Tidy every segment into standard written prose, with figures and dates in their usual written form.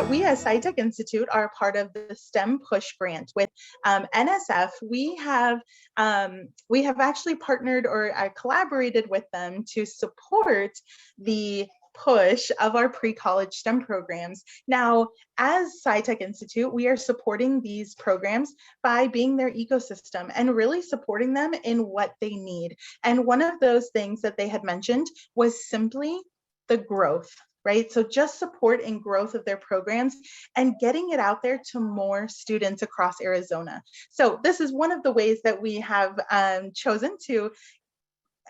We as SciTech Institute are part of the STEM Push grant with NSF. We have actually partnered or collaborated with them to support the push of our pre-college STEM programs. Now, as SciTech Institute, we are supporting these programs by being their ecosystem and really supporting them in what they need. And one of those things that they had mentioned was simply the growth, right? So just support and growth of their programs and getting it out there to more students across Arizona. So this is one of the ways that we have chosen to,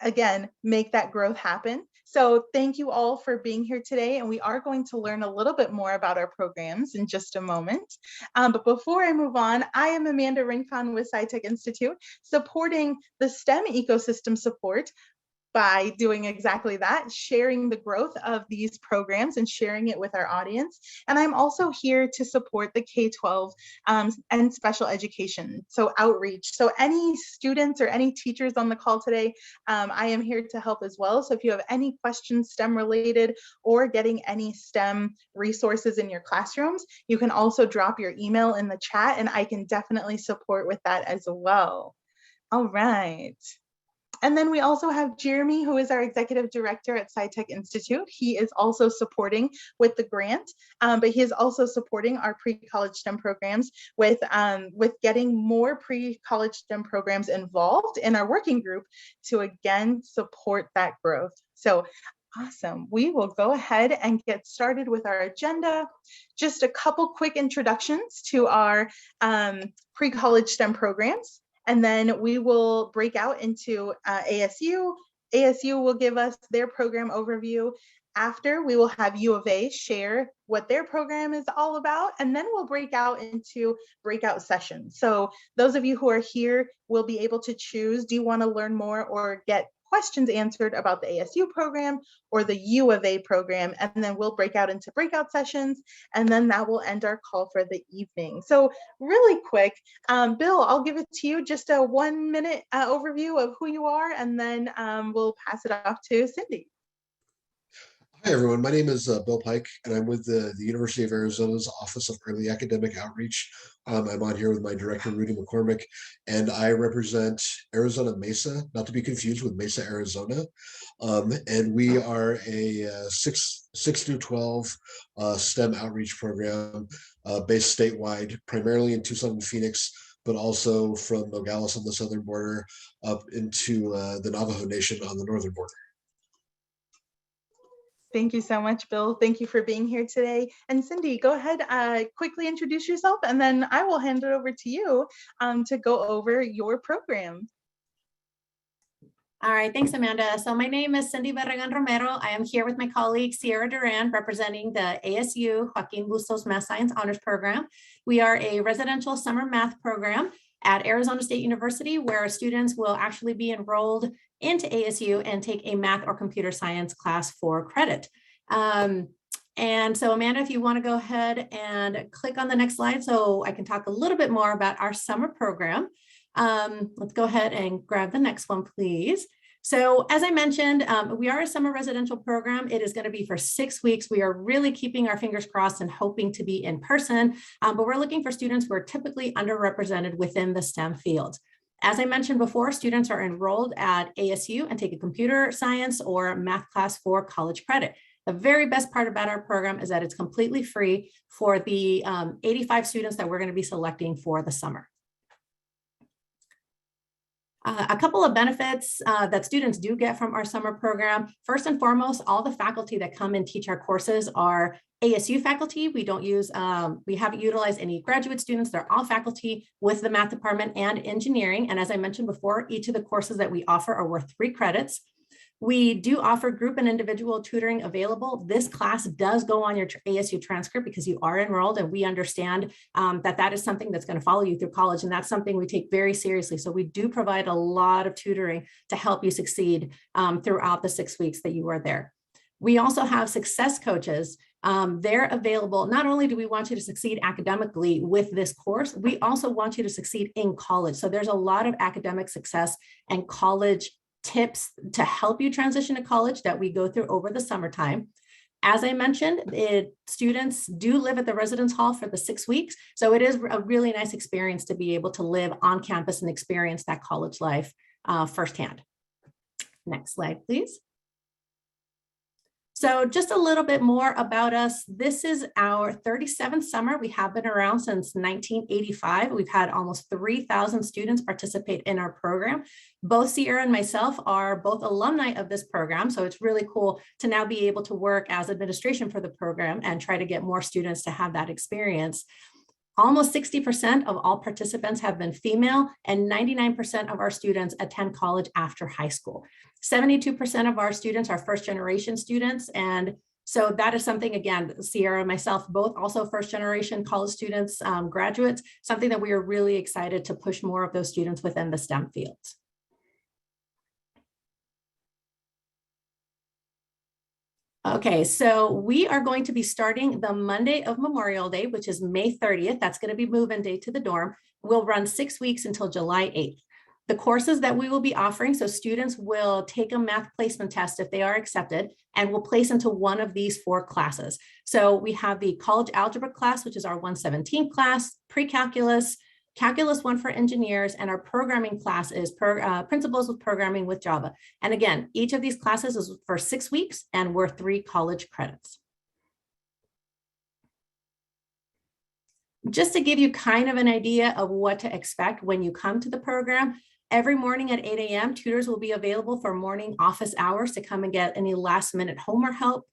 again, make that growth happen. So thank you all for being here today. And we are going to learn a little bit more about our programs in just a moment. But before I move on, I am Amanda Rincon with SciTech Institute, supporting the STEM ecosystem support by doing exactly that, sharing the growth of these programs and sharing it with our audience. And I'm also here to support the K-12 and special education, so outreach. So any students or any teachers on the call today, I am here to help as well. So if you have any questions STEM related or getting any STEM resources in your classrooms, you can also drop your email in the chat and I can definitely support with that as well. All right. And then we also have Jeremy, who is our executive director at SciTech Institute. He is also supporting with the grant, but he is also supporting our pre-college STEM programs with getting more pre-college STEM programs involved in our working group to, again, support that growth. So awesome. We will go ahead and get started with our agenda. Just a couple quick introductions to our pre-college STEM programs. And then we will break out into ASU. ASU will give us their program overview. After, we will have U of A share what their program is all about, and then we'll break out into breakout sessions. So those of you who are here will be able to choose, do you want to learn more or get questions answered about the ASU program or the U of A program, and then we'll break out into breakout sessions, and then that will end our call for the evening. So really quick, Bill, I'll give it to you, just a 1 minute overview of who you are, and then we'll pass it off to Cindy. Hi, everyone. My name is Bill Pike, and I'm with the University of Arizona's Office of Early Academic Outreach. I'm on here with my director, Rudy McCormick, and I represent Arizona Mesa, not to be confused with Mesa, Arizona. And we are a 6 through 12 STEM outreach program based statewide, primarily in Tucson and Phoenix, but also from Nogales on the southern border up into the Navajo Nation on the northern border. Thank you so much, Bill. Thank you for being here today. And Cindy, go ahead, quickly introduce yourself, and then I will hand it over to you to go over your program. All right, thanks, Amanda. So my name is Cindy Barragan Romero. I am here with my colleague, Sierra Duran, representing the ASU Joaquin Bustos Math Science Honors Program. We are a residential summer math program at Arizona State University, where students will actually be enrolled into ASU and take a math or computer science class for credit. And so Amanda, if you want to go ahead and click on the next slide so I can talk a little bit more about our summer program. Let's go ahead and grab the next one, please. So as I mentioned, we are a summer residential program. It is going to be for 6 weeks. We are really keeping our fingers crossed and hoping to be in person, but we're looking for students who are typically underrepresented within the STEM fields. As I mentioned before, students are enrolled at ASU and take a computer science or math class for college credit. The very best part about our program is that it's completely free for the 85 students that we're going to be selecting for the summer. A couple of benefits that students do get from our summer program. First and foremost, all the faculty that come and teach our courses are ASU faculty. We haven't utilized any graduate students. They're all faculty with the math department and engineering. And as I mentioned before, each of the courses that we offer are worth 3 credits. We do offer group and individual tutoring available. This class does go on your ASU transcript because you are enrolled, and we understand that is something that's going to follow you through college, and that's something we take very seriously. So we do provide a lot of tutoring to help you succeed throughout the 6 weeks that you are there. We also have success coaches. They're available. Not only do we want you to succeed academically with this course, we also want you to succeed in college. So there's a lot of academic success and college tips to help you transition to college that we go through over the summertime. As I mentioned, students do live at the residence hall for the 6 weeks. So it is a really nice experience to be able to live on campus and experience that college life firsthand. Next slide, please. So just a little bit more about us. This is our 37th summer. We have been around since 1985. We've had almost 3,000 students participate in our program. Both Sierra and myself are both alumni of this program. So it's really cool to now be able to work as administration for the program and try to get more students to have that experience. Almost 60% of all participants have been female, and 99% of our students attend college after high school. 72% of our students are first generation students. And so that is something, again, Sierra and myself, both also first generation college students, graduates, something that we are really excited to push more of those students within the STEM fields. Okay, so we are going to be starting the Monday of Memorial Day, which is May 30th. That's going to be move-in day to the dorm. We'll run 6 weeks until July 8th. The courses that we will be offering, so students will take a math placement test if they are accepted, and will place into one of these 4 classes. So we have the college algebra class, which is our 117 class, pre-calculus, Calculus 1 for engineers, and our programming class is Principles of Programming with Java. And again, each of these classes is for 6 weeks and we're 3 college credits. Just to give you kind of an idea of what to expect when you come to the program, every morning at 8 a.m., tutors will be available for morning office hours to come and get any last minute homework help.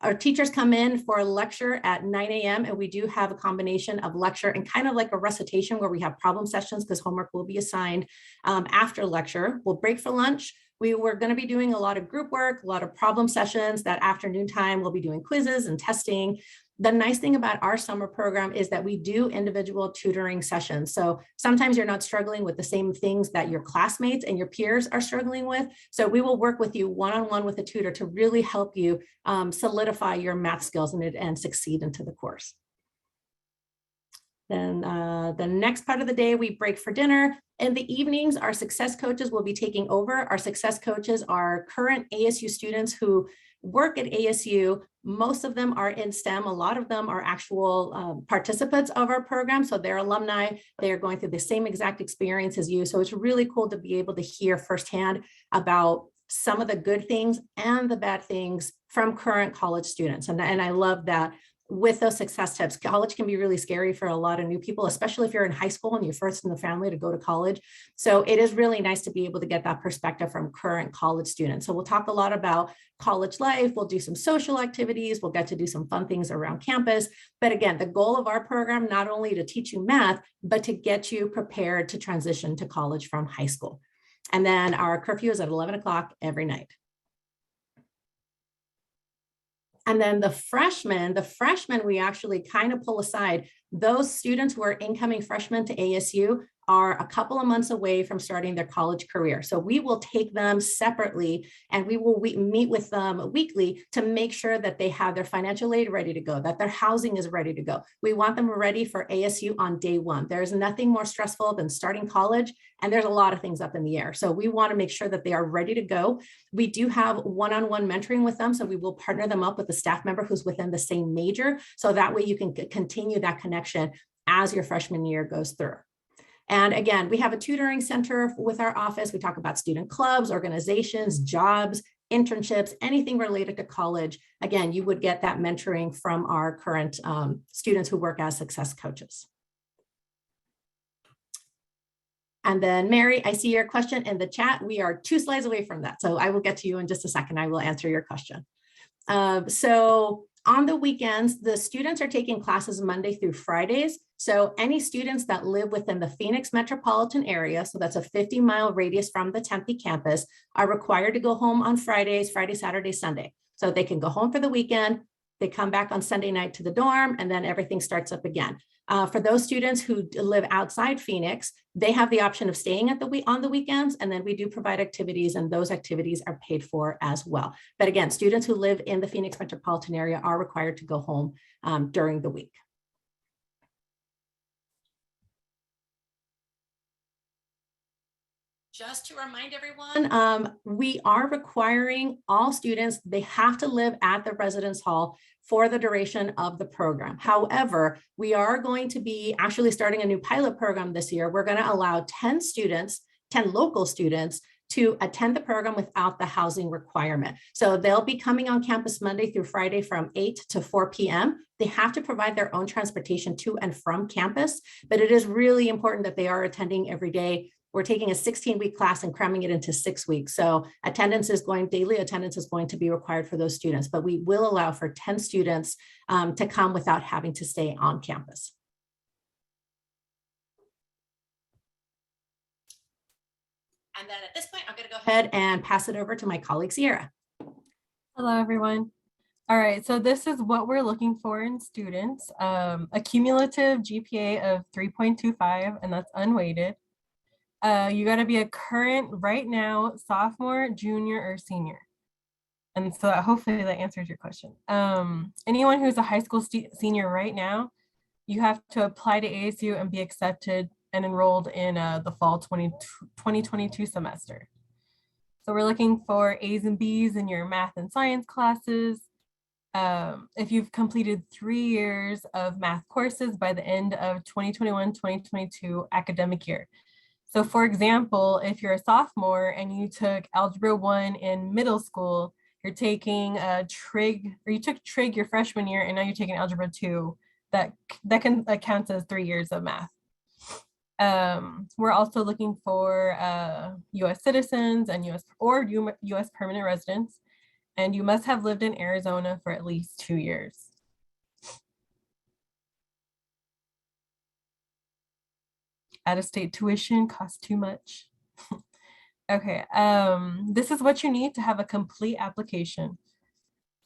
Our teachers come in for a lecture at 9 a.m. and we do have a combination of lecture and kind of like a recitation where we have problem sessions because homework will be assigned after lecture. We'll break for lunch. We're going to be doing a lot of group work, a lot of problem sessions. That afternoon time, we'll be doing quizzes and testing. The nice thing about our summer program is that we do individual tutoring sessions. So sometimes you're not struggling with the same things that your classmates and your peers are struggling with. So we will work with you one-on-one with a tutor to really help you solidify your math skills and succeed into the course. Then the next part of the day, we break for dinner. In the evenings, our success coaches will be taking over. Our success coaches are current ASU students who work at ASU. Most of them are in STEM. A lot of them are actual participants of our program. So they're alumni. They are going through the same exact experience as you. So it's really cool to be able to hear firsthand about some of the good things and the bad things from current college students. And I love that. With those success tips, college can be really scary for a lot of new people, especially if you're in high school and you're first in the family to go to college. So it is really nice to be able to get that perspective from current college students. So we'll talk a lot about college life. We'll do some social activities. We'll get to do some fun things around campus. But again, the goal of our program, not only to teach you math, but to get you prepared to transition to college from high school. And then our curfew is at 11 o'clock every night. And then the freshmen, we actually kind of pull aside. Those students who are incoming freshmen to ASU are a couple of months away from starting their college career. So we will take them separately and we will meet with them weekly to make sure that they have their financial aid ready to go, that their housing is ready to go. We want them ready for ASU on day one. There's nothing more stressful than starting college, and there's a lot of things up in the air. So we want to make sure that they are ready to go. We do have one-on-one mentoring with them. So we will partner them up with a staff member who's within the same major. So that way you can continue that connection as your freshman year goes through. And again, we have a tutoring center with our office. We talk about student clubs, organizations, jobs, internships, anything related to college. Again, you would get that mentoring from our current students who work as success coaches. And then Mary, I see your question in the chat. We are 2 slides away from that. So I will get to you in just a second. I will answer your question. So on the weekends, the students are taking classes Monday through Fridays. So any students that live within the Phoenix metropolitan area, so that's a 50-mile radius from the Tempe campus, are required to go home on Fridays, Friday, Saturday, Sunday. So they can go home for the weekend, they come back on Sunday night to the dorm, and then everything starts up again. For those students who live outside Phoenix, they have the option of staying on the weekends, and then we do provide activities, and those activities are paid for as well. But again, students who live in the Phoenix metropolitan area are required to go home during the week. Just to remind everyone, we are requiring all students, they have to live at the residence hall for the duration of the program. However, we are going to be actually starting a new pilot program this year. We're going to allow 10 students, 10 local students, to attend the program without the housing requirement. So they'll be coming on campus Monday through Friday from 8 to 4 p.m. They have to provide their own transportation to and from campus, but it is really important that they are attending every day. We're taking a 16-week class and cramming it into 6 weeks. So daily attendance is going to be required for those students, but we will allow for 10 students to come without having to stay on campus. And then at this point, I'm going to go ahead and pass it over to my colleague, Sierra. Hello, everyone. All right, so this is what we're looking for in students. A cumulative GPA of 3.25, and that's unweighted. You got to be a current right now sophomore, junior, or senior. And so hopefully that answers your question. Anyone who's a high school senior right now, you have to apply to ASU and be accepted and enrolled in the fall 2022 semester. So we're looking for A's and B's in your math and science classes. If you've completed 3 years of math courses by the end of 2021-2022 academic year. So for example, if you're a sophomore and you took Algebra 1 in middle school, you're taking trig, or you took trig your freshman year, and now you're taking Algebra 2, that counts as 3 years of math. We're also looking for US citizens and US permanent residents, and you must have lived in Arizona for at least 2 years. Out-of-state tuition costs too much. Okay, this is what you need to have a complete application.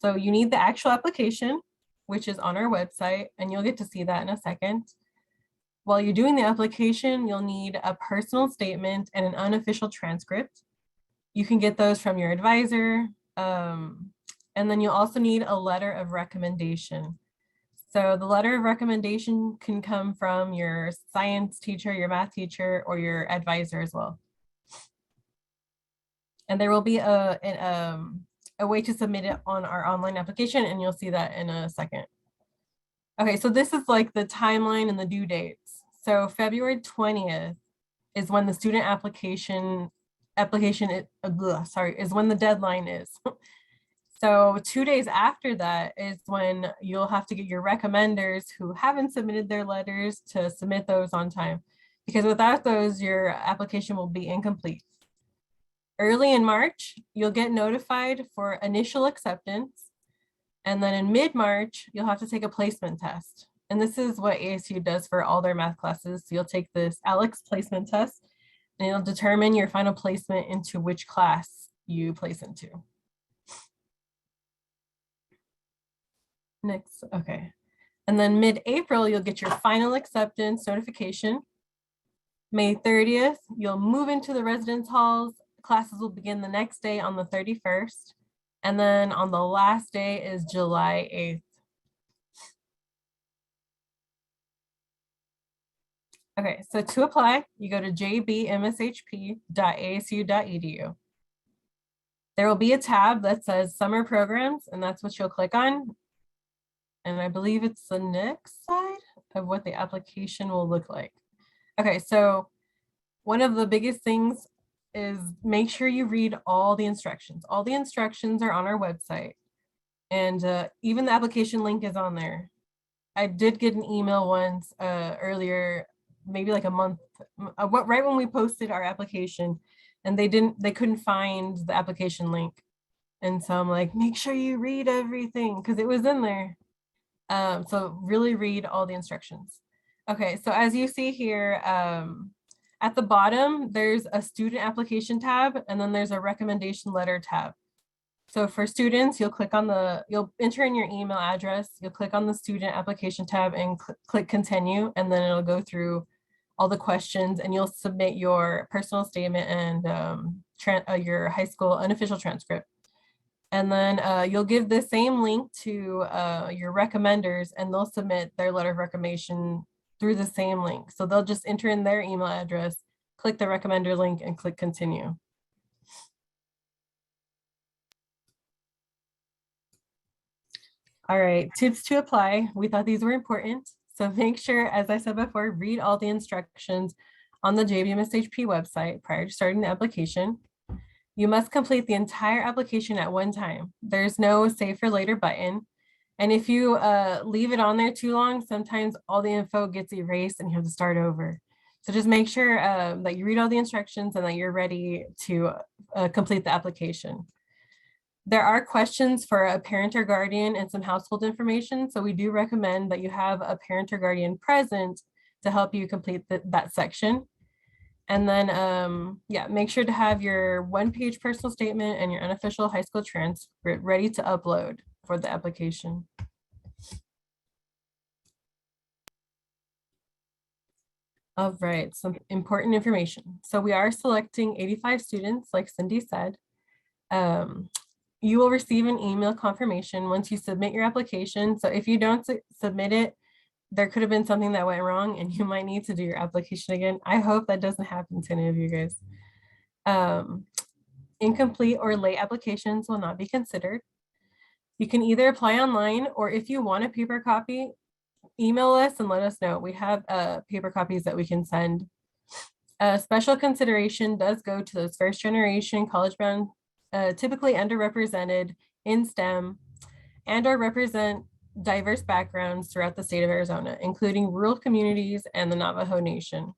So you need the actual application, which is on our website, and you'll get to see that in a second. While you're doing the application, you'll need a personal statement and an unofficial transcript. You can get those from your advisor, and then you'll also need a letter of recommendation. So the letter of recommendation can come from your science teacher, your math teacher, or your advisor as well. And there will be a way to submit it on our online application, and you'll see that in a second. Okay, so this is like the timeline and the due dates. So February 20th is when the student application is when the deadline is. So 2 days after that is when you'll have to get your recommenders who haven't submitted their letters to submit those on time, because without those, your application will be incomplete. Early in March, you'll get notified for initial acceptance. And then in mid-March, you'll have to take a placement test. And this is what ASU does for all their math classes. So you'll take this ALEX placement test, and it'll determine your final placement into which class you place into. Next, okay. And then mid-April, you'll get your final acceptance notification. May 30th, you'll move into the residence halls. Classes will begin the next day on the 31st. And then on the last day is July 8th. Okay, so to apply, you go to jbmshp.asu.edu. There will be a tab that says summer programs, and that's what you'll click on. And I believe it's the next slide of what the application will look like. Okay, so one of the biggest things is make sure you read all the instructions. All the instructions are on our website, and even the application link is on there. I did get an email once earlier, maybe like a month, right when we posted our application, and they couldn't find the application link. And so I'm like, make sure you read everything, because it was in there. So really read all the instructions. Okay, so as you see here, at the bottom, there's a student application tab, and then there's a recommendation letter tab. So for students, you'll enter in your email address, you'll click on the student application tab and click continue, and then it'll go through all the questions, and you'll submit your personal statement and your high school unofficial transcript. And then you'll give the same link to your recommenders, and they'll submit their letter of recommendation through the same link. So they'll just enter in their email address, click the recommender link and click continue. All right, tips to apply. We thought these were important. So make sure, as I said before, read all the instructions on the JBMSHP website prior to starting the application. You must complete the entire application at one time. There's no save for later button. And if you leave it on there too long, sometimes all the info gets erased and you have to start over. So just make sure that you read all the instructions and that you're ready to complete the application. There are questions for a parent or guardian and some household information. So we do recommend that you have a parent or guardian present to help you complete that section. And then, yeah, make sure to have your one-page personal statement and your unofficial high school transcript ready to upload for the application. All right, some important information. So we are selecting 85 students, like Cindy said. You will receive an email confirmation once you submit your application. So if you don't submit it, there could have been something that went wrong and you might need to do your application again. I hope that doesn't happen to any of you guys. Incomplete or late applications will not be considered. You can either apply online, or if you want a paper copy, email us and let us know. We have paper copies that we can send. Special consideration does go to those first generation college-bound, typically underrepresented in STEM, and or represent diverse backgrounds throughout the state of Arizona, including rural communities and the Navajo Nation.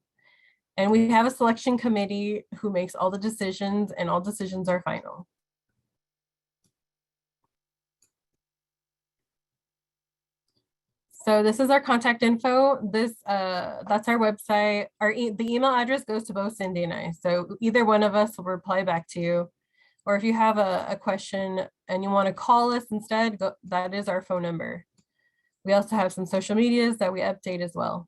And we have a selection committee who makes all the decisions, and all decisions are final. So this is our contact info. That's our website. The email address goes to both Cindy and I. So either one of us will reply back to you. Or if you have a question and you want to call us instead, that is our phone number. We also have some social medias that we update as well.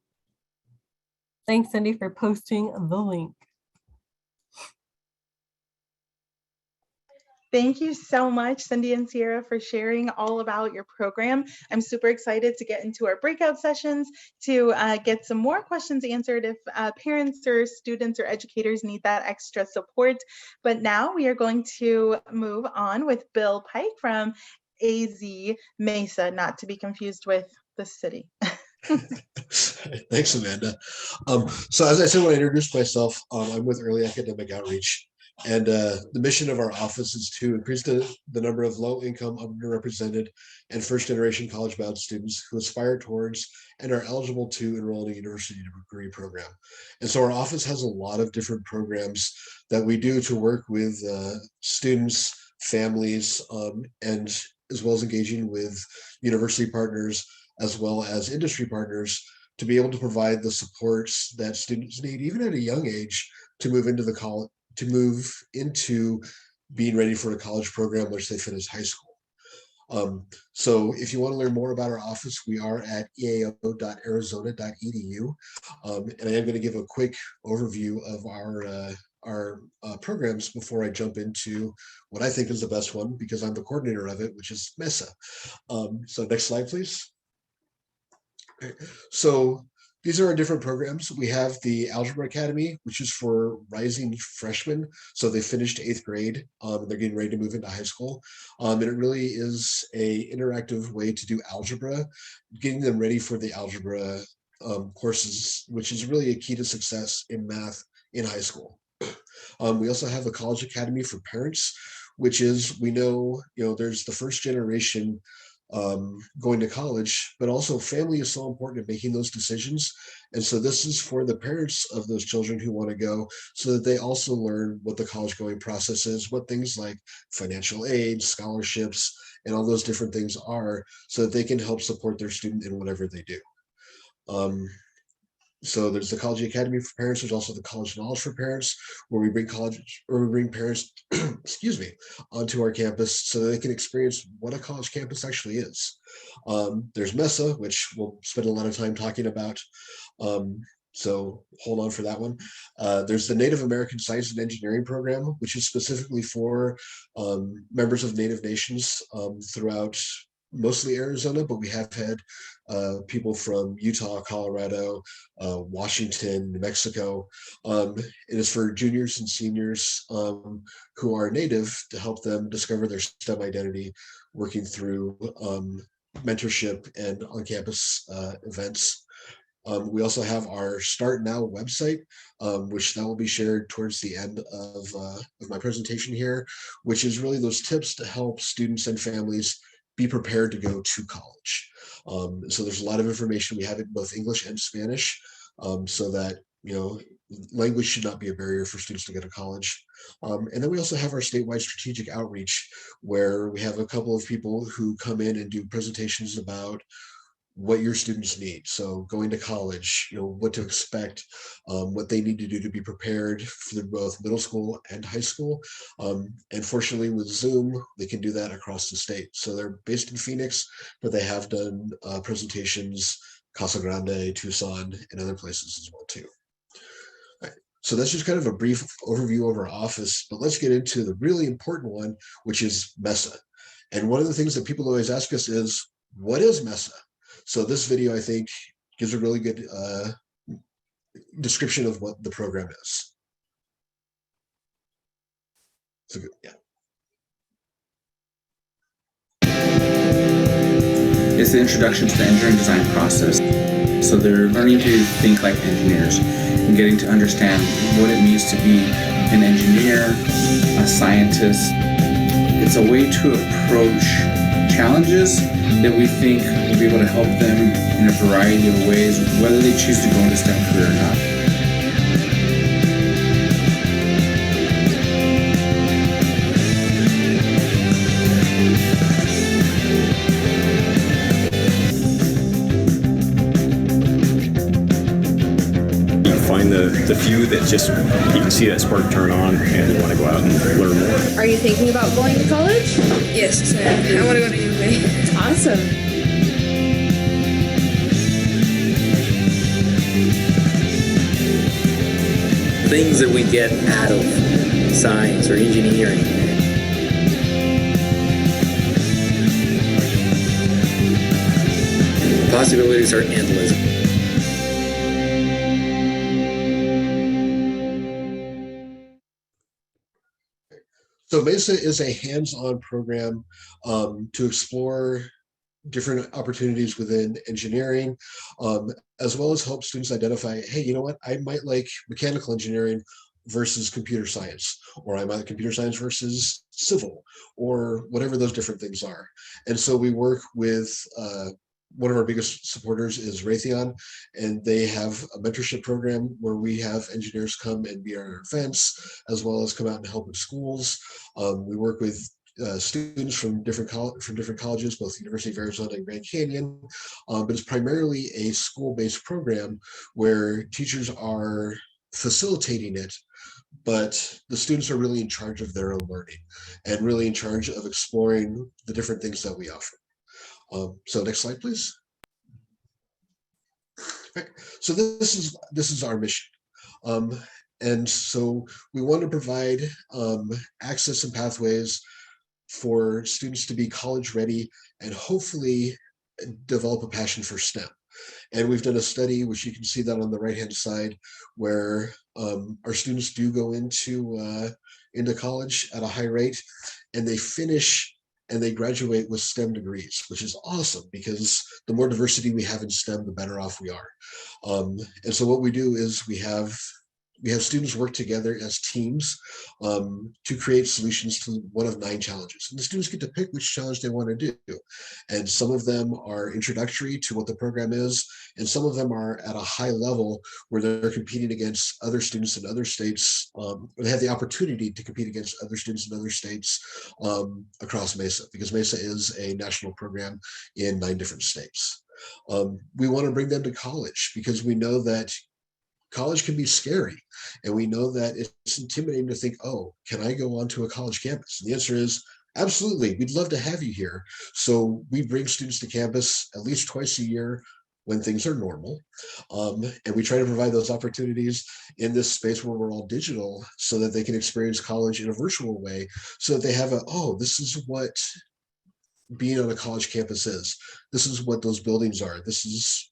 Thanks, Cindy, for posting the link. Thank you so much, Cindy and Sierra, for sharing all about your program. I'm super excited to get into our breakout sessions to get some more questions answered if parents or students or educators need that extra support. But now we are going to move on with Bill Pike from AZ Mesa, not to be confused with the city. Thanks, Amanda. So as I said when I introduced myself, I'm with Early Academic Outreach. And the mission of our office is to increase the number of low-income, underrepresented, and first-generation college-bound students who aspire towards and are eligible to enroll in a university degree program. And so our office has a lot of different programs that we do to work with students, families, and as well as engaging with university partners, as well as industry partners, to be able to provide the supports that students need, even at a young age, to move into being ready for a college program once they finish high school. So if you want to learn more about our office, we are at eao.arizona.edu. And I am going to give a quick overview of our programs before I jump into what I think is the best one, because I'm the coordinator of it, which is MESA. So next slide, please. So these are our different programs. We have the Algebra Academy, which is for rising freshmen. So they finished 8th grade. They're getting ready to move into high school. And it really is an interactive way to do algebra, getting them ready for the algebra courses, which is really a key to success in math in high school. We also have a College Academy for parents, which is, we know, there's the first generation going to college, but also family is so important in making those decisions. And so this is for the parents of those children who want to go, so that they also learn what the college going process is, what things like financial aid, scholarships, and all those different things are, so that they can help support their student in whatever they do. So there's the College Academy for parents. There's also the College Knowledge for parents, where we bring parents, excuse me, onto our campus so that they can experience what a college campus actually is. There's MESA, which we'll spend a lot of time talking about. So hold on for that one. There's the Native American Science and Engineering program, which is specifically for members of Native nations throughout mostly Arizona, but we have had people from Utah, Colorado, Washington, New Mexico. It is for juniors and seniors who are native to help them discover their STEM identity, working through mentorship and on-campus events. We also have our Start Now website, which that will be shared towards the end of my presentation here, which is really those tips to help students and families be prepared to go to college. So there's a lot of information. We have it in both English and Spanish, so that, you know, language should not be a barrier for students to get to college. And then we also have our statewide strategic outreach, where we have a couple of people who come in and do presentations about what your students need. So going to college, you know, what to expect, what they need to do to be prepared for both middle school and high school. And fortunately with Zoom, they can do that across the state. So they're based in Phoenix, but they have done presentations, Casa Grande, Tucson, and other places as well too. All right. So that's just kind of a brief overview of our office, but let's get into the really important one, which is MESA. And one of the things that people always ask us is, what is MESA? So this video, I think, gives a really good description of what the program is. So good, yeah. It's the introduction to the engineering design process. So they're learning to think like engineers and getting to understand what it means to be an engineer, a scientist. It's a way to approach challenges that we think will be able to help them in a variety of ways, whether they choose to go into STEM career or not. You find the few that just, you can see that spark turn on and they want to go out and learn more. Are you thinking about going to college? Yes, I want to go to UVA. Awesome. Things that we get out of science or engineering. The possibilities are endless. So MESA is a hands-on program to explore different opportunities within engineering, as well as help students identify, hey, you know what, I might like mechanical engineering versus computer science, or I might like computer science versus civil, or whatever those different things are. And so we work with one of our biggest supporters is Raytheon, and they have a mentorship program where we have engineers come and be at our events, as well as come out and help in schools. We work with students from different colleges, both University of Arizona and Grand Canyon, but it's primarily a school-based program where teachers are facilitating it, but the students are really in charge of their own learning and really in charge of exploring the different things that we offer. So next slide, please. Okay. So this is our mission. And so we want to provide access and pathways for students to be college ready and hopefully develop a passion for STEM. And we've done a study, which you can see that on the right-hand side, where our students do go into college at a high rate, and they finish and they graduate with STEM degrees, which is awesome because the more diversity we have in STEM, the better off we are. And so what we do is we have students work together as teams to create solutions to one of 9 challenges. And the students get to pick which challenge they want to do. And some of them are introductory to what the program is, and some of them are at a high level where they're competing against other students in other states, or they have the opportunity to compete against other students in other states across MESA, because MESA is a national program in 9 different states. We want to bring them to college because we know that college can be scary, and we know that it's intimidating to think, oh, can I go onto a college campus? And the answer is absolutely. We'd love to have you here. So we bring students to campus at least twice a year when things are normal, and we try to provide those opportunities in this space where we're all digital, so that they can experience college in a virtual way, so that they have a, oh, this is what being on a college campus is. This is what those buildings are. This is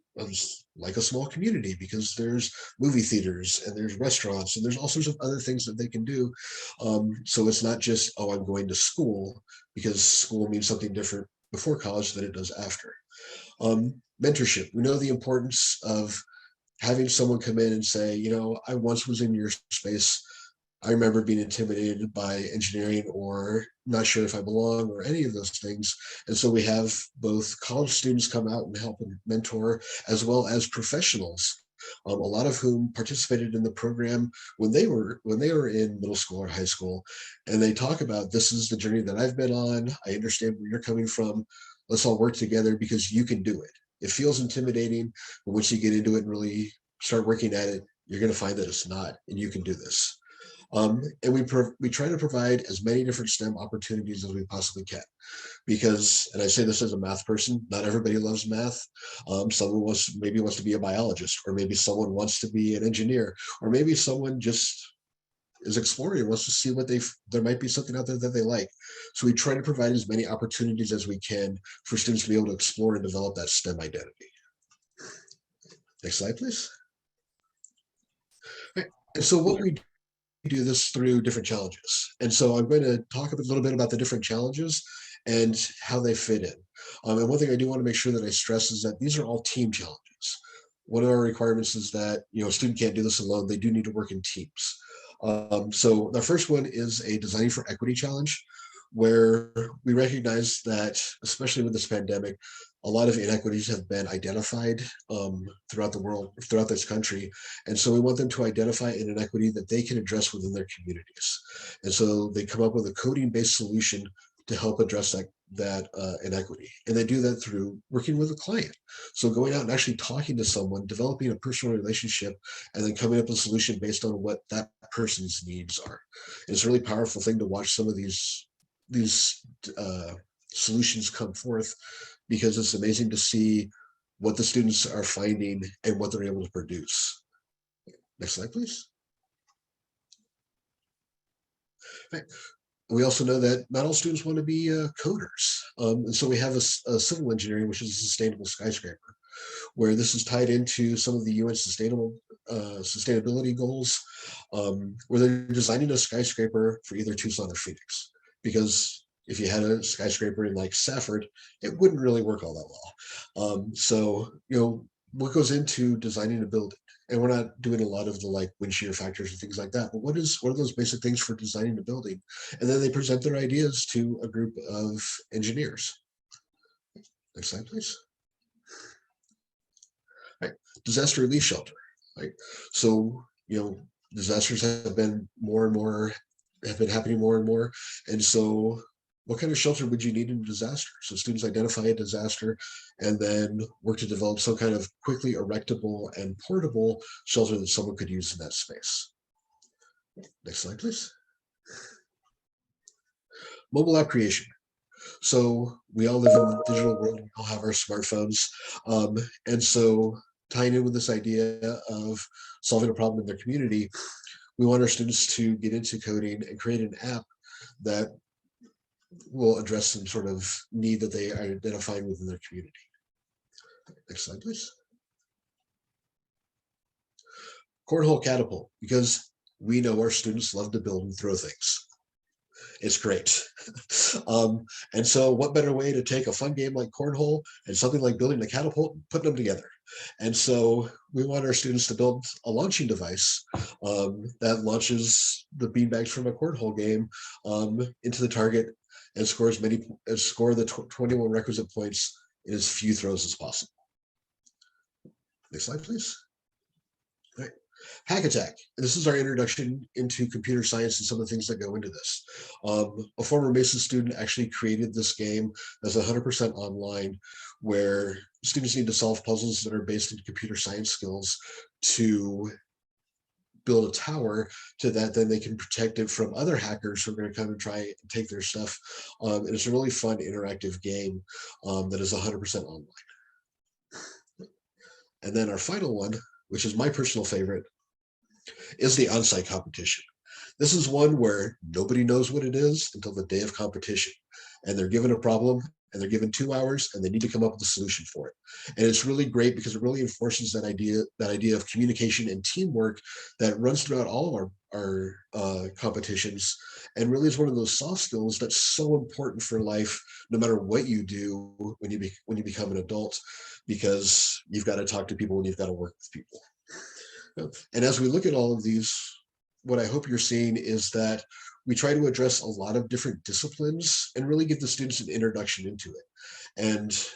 like a small community because there's movie theaters and there's restaurants and there's all sorts of other things that they can do. So it's not just, oh, I'm going to school, because school means something different before college than it does after. Mentorship. We know the importance of having someone come in and say, you know, I once was in your space. I remember being intimidated by engineering or not sure if I belong or any of those things. And so we have both college students come out and help and mentor, as well as professionals, a lot of whom participated in the program when they were in middle school or high school. And they talk about, this is the journey that I've been on. I understand where you're coming from. Let's all work together because you can do it. It feels intimidating, but once you get into it and really start working at it, you're going to find that it's not, and you can do this. And we try to provide as many different STEM opportunities as we possibly can, because, and I say this as a math person, not everybody loves math. Someone maybe wants to be a biologist, or maybe someone wants to be an engineer, or maybe someone just is exploring, wants to see what there might be something out there that they like. So we try to provide as many opportunities as we can for students to be able to explore and develop that STEM identity. Next slide, please. Right. And so what we do this through different challenges. And so I'm going to talk a little bit about the different challenges and how they fit in. And one thing I do want to make sure that I stress is that these are all team challenges. One of our requirements is that, you know, a student can't do this alone. They do need to work in teams. So the first one is a Designing for Equity challenge, where we recognize that, especially with this pandemic, a lot of inequities have been identified throughout the world, throughout this country. And so we want them to identify an inequity that they can address within their communities. And so they come up with a coding-based solution to help address that inequity. And they do that through working with a client. So going out and actually talking to someone, developing a personal relationship, and then coming up with a solution based on what that person's needs are. And it's a really powerful thing to watch some of these solutions come forth, because it's amazing to see what the students are finding and what they're able to produce. Next slide, please. Right. We also know that not all students want to be coders. And so we have a civil engineering, which is a sustainable skyscraper, where this is tied into some of the UN sustainability goals, where they're designing a skyscraper for either Tucson or Phoenix. Because if you had a skyscraper in like Safford, it wouldn't really work all that well. So, you know, what goes into designing a building? And we're not doing a lot of the like wind shear factors and things like that, but what are those basic things for designing a building? And then they present their ideas to a group of engineers. Next slide, please. Right. Disaster relief shelter. Right. So, you know, disasters have been happening more and more. And so what kind of shelter would you need in a disaster? So students identify a disaster and then work to develop some kind of quickly erectable and portable shelter that someone could use in that space. Next slide, please. Mobile app creation. So we all live in the digital world, we all have our smartphones. And so tying in with this idea of solving a problem in their community, we want our students to get into coding and create an app that will address some sort of need that they are identifying within their community. Next slide, please. Cornhole catapult, because we know our students love to build and throw things. It's great. And so what better way to take a fun game like cornhole and something like building a catapult and putting them together? And so we want our students to build a launching device that launches the beanbags from a cornhole game into the target and score the 21 requisite points in as few throws as possible. Next slide, please. All right. Hack Attack. This is our introduction into computer science and some of the things that go into this. A former Mason student actually created this game that's 100% online, where students need to solve puzzles that are based in computer science skills to build a tower to that then they can protect it from other hackers who are going to come and try and take their stuff. And it's a really fun interactive game that is 100% online. And then our final one, which is my personal favorite, is the on-site competition. This is one where nobody knows what it is until the day of competition, and they're given a problem and they're given 2 hours and they need to come up with a solution for it. And it's really great because it really enforces that idea of communication and teamwork that runs throughout all of our competitions, and really is one of those soft skills that's so important for life, no matter what you do when you become an adult, because you've got to talk to people and you've got to work with people. And as we look at all of these, what I hope you're seeing is that we try to address a lot of different disciplines and really give the students an introduction into it, and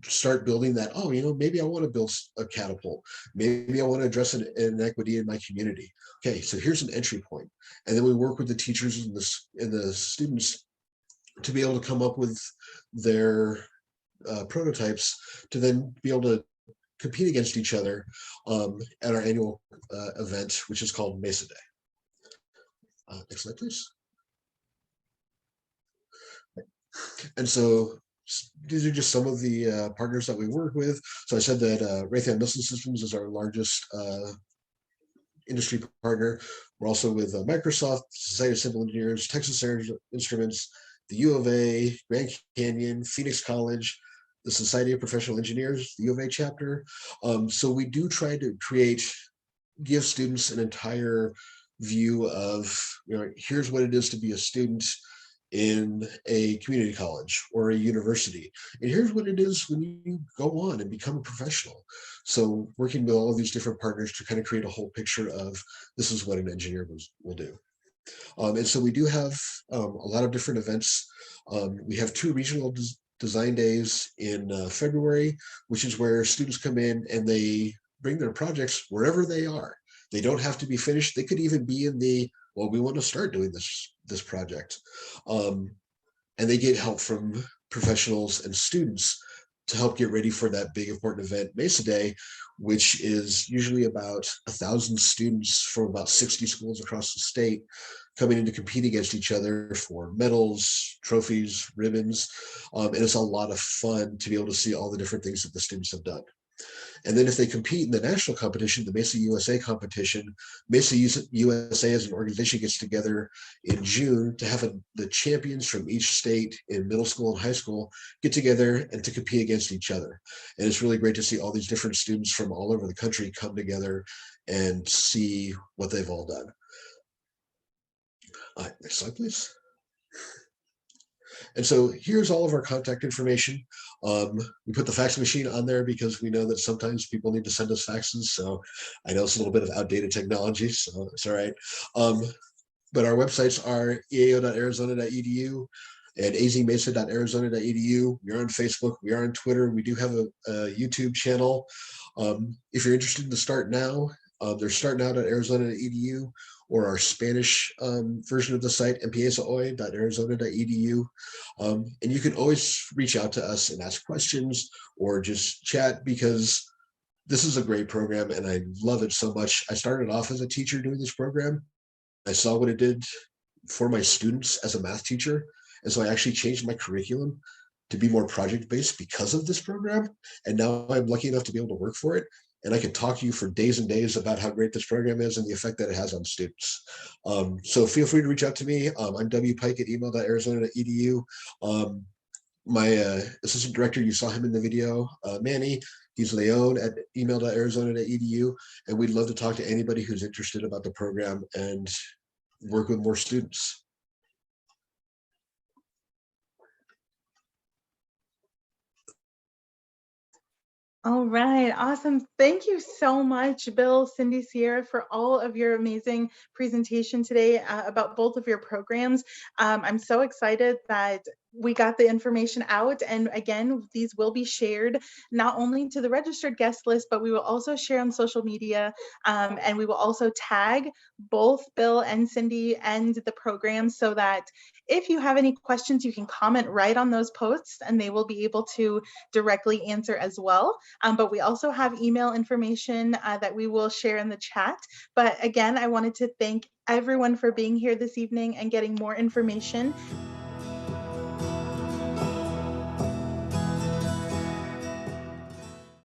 start building that, oh, maybe I want to build a catapult. Maybe I want to address an inequity in my community. Okay, so here's an entry point. And then we work with the teachers and the students to be able to come up with their prototypes to then be able to compete against each other at our annual event, which is called Mesa Day. Next slide, please. And so these are just some of the partners that we work with. So I said that Raytheon Missile Systems is our largest industry partner. We're also with Microsoft, Society of Civil Engineers, Texas Air Instruments, the U of A, Grand Canyon, Phoenix College, the Society of Professional Engineers, the U of A chapter. So we do try to give students an entire view of, here's what it is to be a student in a community college or a university, and here's what it is when you go on and become a professional. So working with all of these different partners to kind of create a whole picture of this is what an engineer will do. And so we do have a lot of different events. We have 2 regional design days in February, which is where students come in and they bring their projects wherever they are. They don't have to be finished. They could even be in the, well, we want to start doing this project. And they get help from professionals and students to help get ready for that big important event, Mesa Day, which is usually about 1,000 students from about 60 schools across the state coming in to compete against each other for medals, trophies, ribbons. And it's a lot of fun to be able to see all the different things that the students have done. And then if they compete in the national competition, the Mesa USA competition, Mesa USA as an organization gets together in June to have the champions from each state in middle school and high school get together and to compete against each other. And it's really great to see all these different students from all over the country come together and see what they've all done. Next slide, please. And so here's all of our contact information. We put the fax machine on there because we know that sometimes people need to send us faxes. So I know it's a little bit of outdated technology, so it's all right. But our websites are eao.arizona.edu and azmesa.arizona.edu. We're on Facebook. We are on Twitter. We do have a YouTube channel. If you're interested to start now, there's startnow.arizona.edu, or our Spanish version of the site, empiezahoy.arizona.edu. And you can always reach out to us and ask questions or just chat, because this is a great program and I love it so much. I started off as a teacher doing this program. I saw what it did for my students as a math teacher. And so I actually changed my curriculum to be more project-based because of this program. And now I'm lucky enough to be able to work for it. And I could talk to you for days and days about how great this program is and the effect that it has on students. So feel free to reach out to me. I'm wpike@email.arizona.edu. My assistant director, you saw him in the video, Manny, he's Leon at email.arizona.edu. And we'd love to talk to anybody who's interested about the program and work with more students. All right, awesome. Thank you so much, Bill, Cindy, Sierra, for all of your amazing presentation today about both of your programs. I'm so excited that we got the information out. And again, these will be shared not only to the registered guest list, but we will also share on social media. And we will also tag both Bill and Cindy and the program, so that if you have any questions, you can comment right on those posts and they will be able to directly answer as well. But we also have email information that we will share in the chat. But again, I wanted to thank everyone for being here this evening and getting more information.